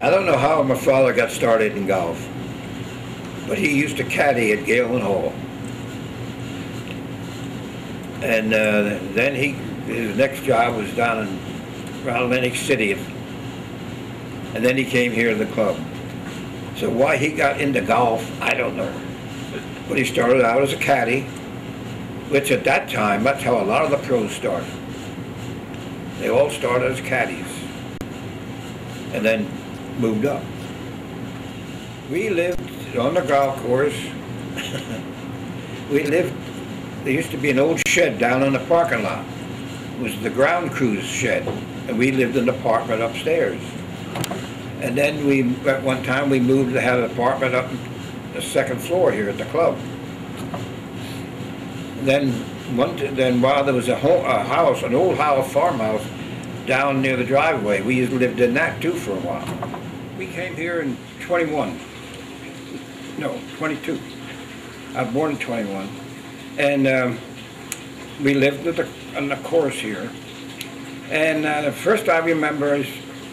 I don't know how my father got started in golf, but he used to caddy at Galen Hall. And then his next job was down in Atlantic City. And then he came here to the club. So why he got into golf, I don't know. But he started out as a caddy, which at that time, that's how a lot of the pros started. They all started as caddies and then moved up. We lived on the golf course. There used to be an old shed down in the parking lot. It was the ground crew's shed, and we lived in an apartment upstairs. And then at one time we moved to have an apartment up the second floor here at the club. And then while there was a house, an old farmhouse down near the driveway, we lived in that too for a while. We came here in 22. I was born in 21. And we lived on the course here. And the first I remember is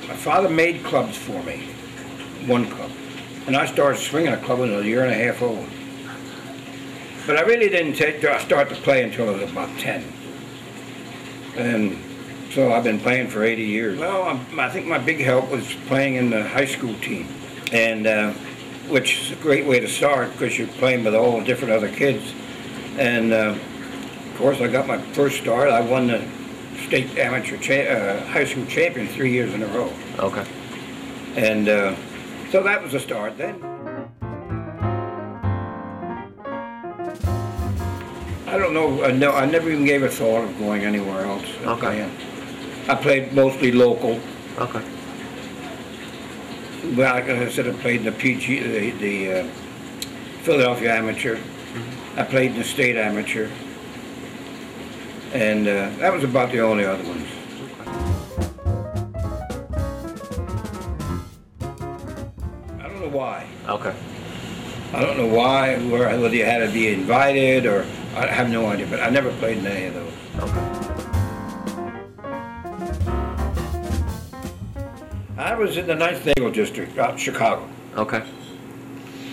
my father made clubs for me, one club. And I started swinging a club when I was a year and a half old. But I really didn't start to play until I was about 10. And so I've been playing for 80 years. Well, I think my big help was playing in the high school team, and which is a great way to start because you're playing with all different other kids. And of course, I got my first start. I won the state amateur high school champion 3 years in a row. Okay. And so that was a start then. I don't know. No, I never even gave a thought of going anywhere else. Okay. I played mostly local. Okay. Well, like I said, I played in the the Philadelphia Amateur. Mm-hmm. I played in the state amateur. And that was about the only other ones. I don't know why. Okay. I don't know why, whether you had to be invited or, I have no idea, but I never played in any of those. Okay. I was in the 9th Naval District out in Chicago. Okay.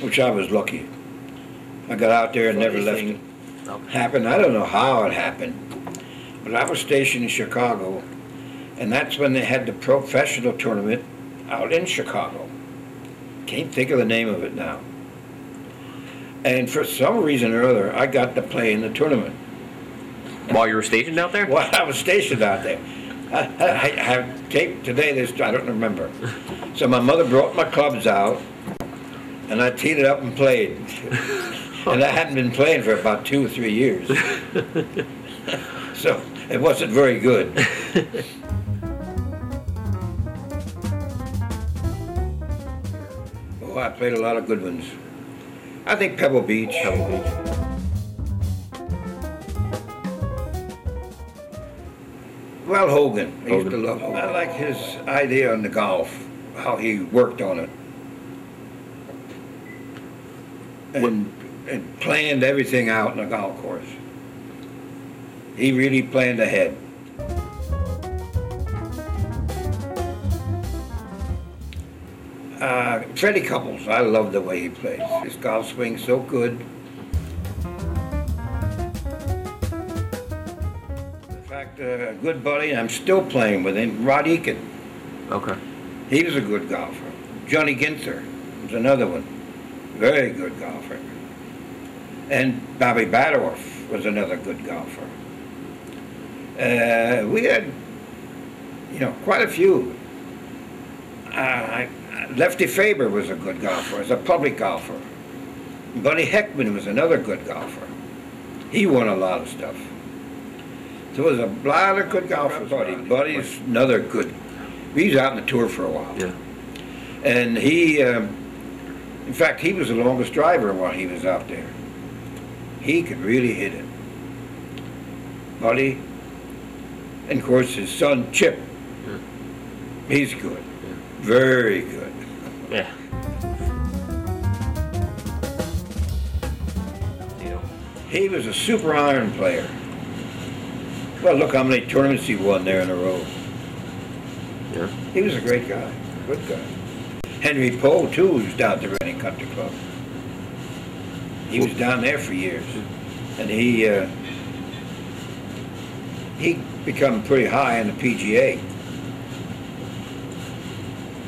Which I was lucky. I got out there and never left it. Okay. Happened. I don't know how it happened, but I was stationed in Chicago, and that's when they had the professional tournament out in Chicago. Can't think of the name of it now. And for some reason or other, I got to play in the tournament. While you were stationed out there? Well, I was stationed out there. I have taped today, I don't remember. So my mother brought my clubs out, and I teed it up and played. And I hadn't been playing for about 2 or 3 years. So it wasn't very good. Oh, I played a lot of good ones. I think Pebble Beach. Well, Hogan. I used to love Hogan. I like his idea on the golf, how he worked on it. And planned everything out in the golf course. He really planned ahead. Freddie Couples, I love the way he plays. His golf swing's so good. In fact, a good buddy, I'm still playing with him, Rod Eakin. Okay. He was a good golfer. Johnny Ginther was another one. Very good golfer. And Bobby Badorf was another good golfer. We had, quite a few. Lefty Faber was a good golfer, was a public golfer. Buddy Heckman was another good golfer. He won a lot of stuff. So there was a lot of good golfers. Buddy's another good. He's out on the tour for a while. Yeah. And he, in fact, he was the longest driver while he was out there. He could really hit it. Buddy, and of course his son Chip, he's good, very good. Yeah. He was a super iron player. Well, look how many tournaments he won there in a row. Yeah. He was a great guy, good guy. Henry Poe, too, was down at the Reading Country Club. He was down there for years. And he become pretty high in the PGA.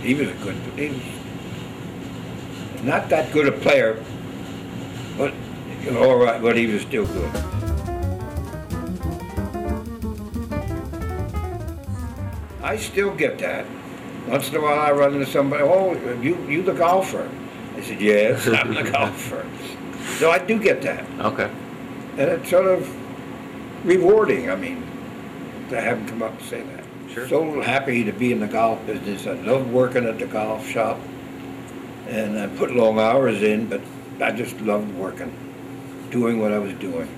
He was not that good a player, but all right, but he was still good. I still get that. Once in a while I run into somebody, oh, you the golfer. I said, yes, I'm the golfer. So I do get that. Okay. And it's sort of rewarding, I mean, to have him come up and say that. Sure. So happy to be in the golf business. I love working at the golf shop. And I put long hours in, but I just loved working, doing what I was doing.